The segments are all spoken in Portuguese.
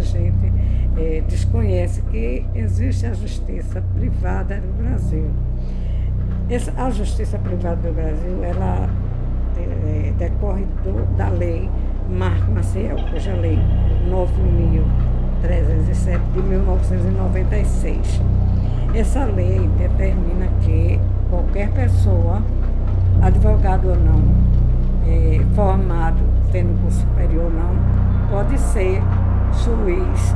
gente desconhece que existe a justiça privada no Brasil. A justiça privada do Brasil, ela decorre da lei Marco Maciel, hoje é a lei 9.307 de 1996. Essa lei determina que qualquer pessoa, advogado ou não, formado, tendo curso superior ou não, pode ser juiz,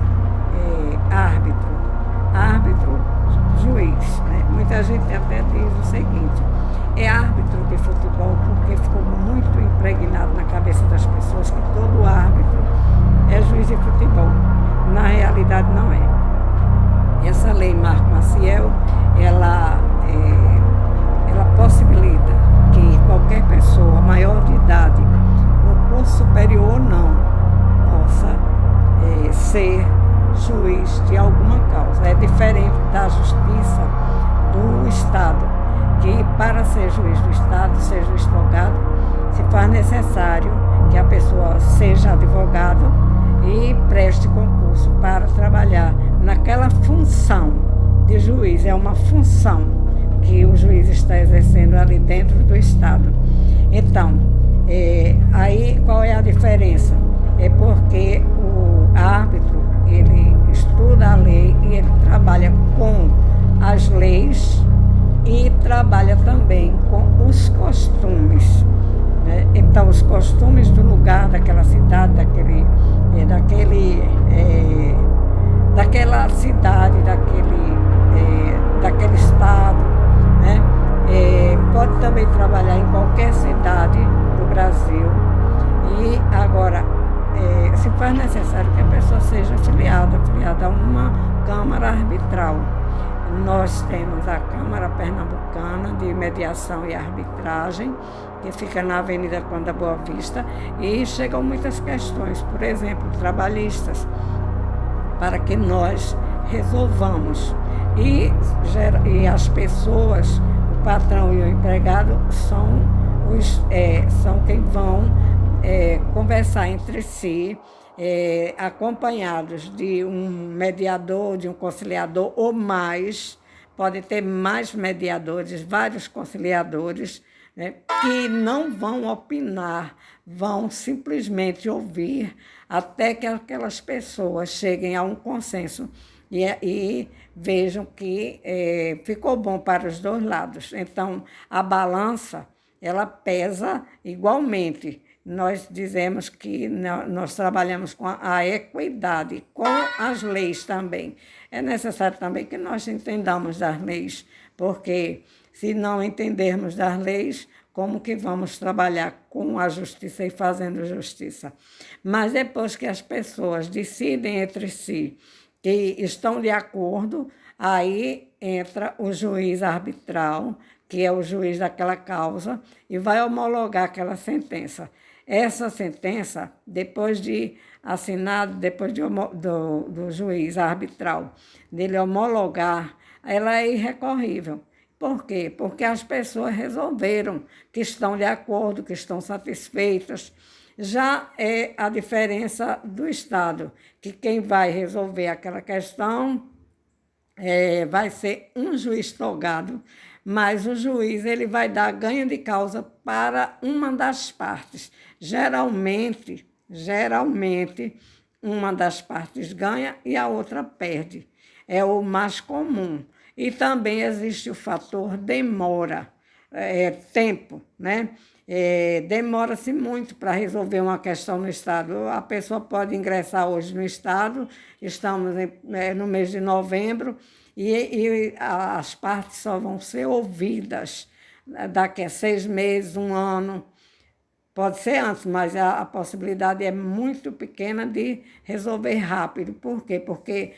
árbitro, juiz. Né? Muita gente até diz o seguinte: é árbitro de futebol porque ficou muito impregnado na cabeça das pessoas que todo árbitro é juiz de futebol. Na realidade não é. Essa lei Marco Maciel, ela possibilita que qualquer pessoa maior de idade, no curso superior ou não, possa ser juiz de alguma causa. É diferente da justiça do Estado, que para ser juiz do Estado, ser juiz togado, se faz necessário que a pessoa seja advogado e preste concurso para trabalhar naquela função de juiz. É uma função que o juiz está exercendo ali dentro do Estado. Então, aí qual é a diferença? É porque o árbitro, ele estuda a lei e ele trabalha com as leis e trabalha também com os costumes. Né? Então, os costumes do lugar, daquela cidade, daquela cidade, daquele estado, né? Pode também trabalhar em qualquer cidade do Brasil. E agora, se faz necessário que a pessoa seja afiliada a uma Câmara Arbitral. Nós temos a Câmara Pernambucana de Mediação e Arbitragem, que fica na Avenida Conde da Boa Vista, e chegam muitas questões, por exemplo, trabalhistas, para que nós resolvamos. E as pessoas, o patrão e o empregado, são quem vão conversar entre si, acompanhados de um mediador, de um conciliador ou mais. Pode ter mais mediadores, vários conciliadores, né, que não vão opinar, vão simplesmente ouvir até que aquelas pessoas cheguem a um consenso e vejam que ficou bom para os dois lados. Então, a balança, ela pesa igualmente. Nós dizemos que nós trabalhamos com a equidade, com as leis também. É necessário também que nós entendamos das leis, porque se não entendermos das leis, como que vamos trabalhar com a justiça e fazendo justiça? Mas depois que as pessoas decidem entre si que estão de acordo, aí entra o juiz arbitral, que é o juiz daquela causa, e vai homologar aquela sentença. Essa sentença, depois de assinado, do juiz arbitral, dele homologar, ela é irrecorrível. Por quê? Porque as pessoas resolveram que estão de acordo, que estão satisfeitas. Já é a diferença do Estado, que quem vai resolver aquela questão vai ser um juiz togado, mas o juiz ele vai dar ganho de causa para uma das partes. Geralmente, uma das partes ganha e a outra perde. É o mais comum. E também existe o fator demora, tempo, né? Demora-se muito para resolver uma questão no Estado. A pessoa pode ingressar hoje no Estado, estamos no mês de novembro, e as partes só vão ser ouvidas daqui a 6 meses, 1 ano. Pode ser antes, mas a possibilidade é muito pequena de resolver rápido. Por quê? Porque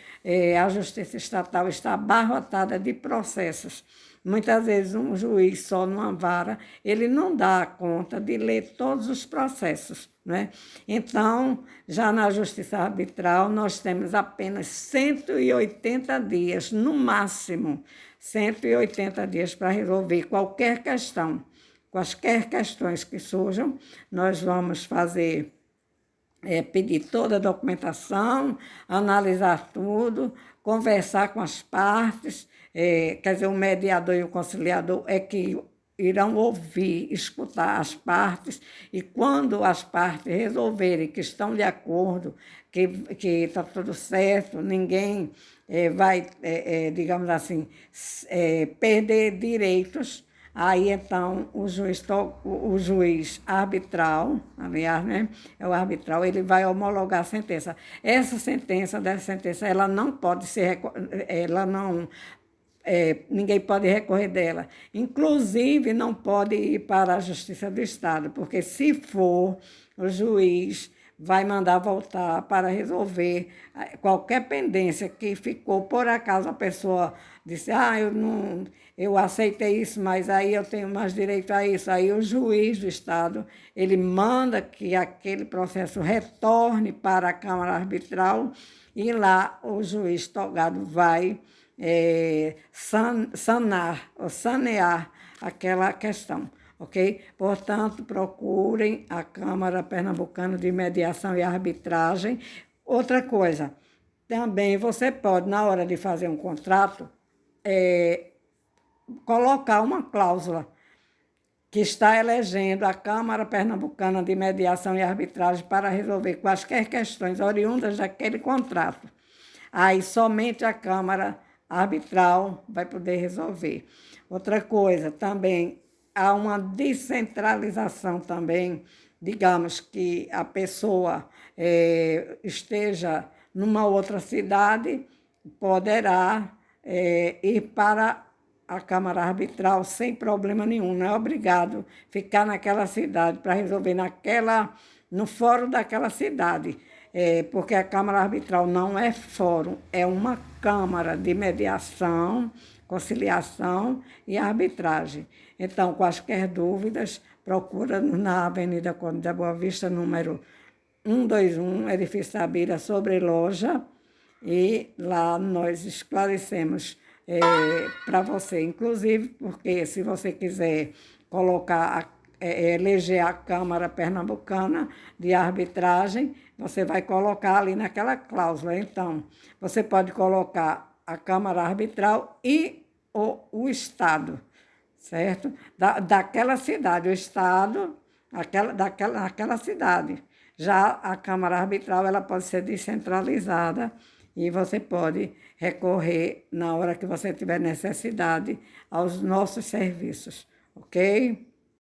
a Justiça Estatal está abarrotada de processos. Muitas vezes um juiz só numa vara, ele não dá conta de ler todos os processos, né? Então, já na Justiça Arbitral, nós temos apenas 180 dias, no máximo, 180 dias para resolver qualquer questão. Quaisquer questões que surjam, nós vamos fazer pedir toda a documentação, analisar tudo, conversar com as partes, quer dizer, o mediador e o conciliador é que irão ouvir, escutar as partes, e quando as partes resolverem que estão de acordo, que está tudo certo, ninguém vai, digamos assim, perder direitos. Aí, então, o juiz arbitral, aliás, né, é o arbitral, ele vai homologar a sentença. Dessa sentença, ela não pode ser, ela não, ninguém pode recorrer dela. Inclusive, não pode ir para a Justiça do Estado, porque se for, o juiz vai mandar voltar para resolver qualquer pendência que ficou. Por acaso a pessoa disse, eu aceitei isso, mas aí eu tenho mais direito a isso. Aí o juiz do Estado, ele manda que aquele processo retorne para a Câmara Arbitral e lá o juiz togado vai sanar ou sanear aquela questão. Ok? Portanto, procurem a Câmara Pernambucana de Mediação e Arbitragem. Outra coisa, também você pode, na hora de fazer um contrato, colocar uma cláusula que está elegendo a Câmara Pernambucana de Mediação e Arbitragem para resolver quaisquer questões oriundas daquele contrato. Aí somente a Câmara Arbitral vai poder resolver. Outra coisa, também há uma descentralização também, digamos que a pessoa esteja numa outra cidade, poderá ir para a Câmara Arbitral sem problema nenhum, não é obrigado ficar naquela cidade para resolver no fórum daquela cidade, porque a Câmara Arbitral não é fórum, é uma Câmara de mediação, conciliação e arbitragem. Então, quaisquer dúvidas, procura-nos na Avenida Conde da Boa Vista, número 121, edifício Sabira, sobre loja, e lá nós esclarecemos para você, inclusive, porque se você quiser eleger a Câmara Pernambucana de Arbitragem, você vai colocar ali naquela cláusula. Então, você pode colocar a Câmara Arbitral e o Estado, certo? Daquela cidade, o Estado, daquela cidade. Já a Câmara Arbitral, ela pode ser descentralizada e você pode recorrer, na hora que você tiver necessidade, aos nossos serviços, ok?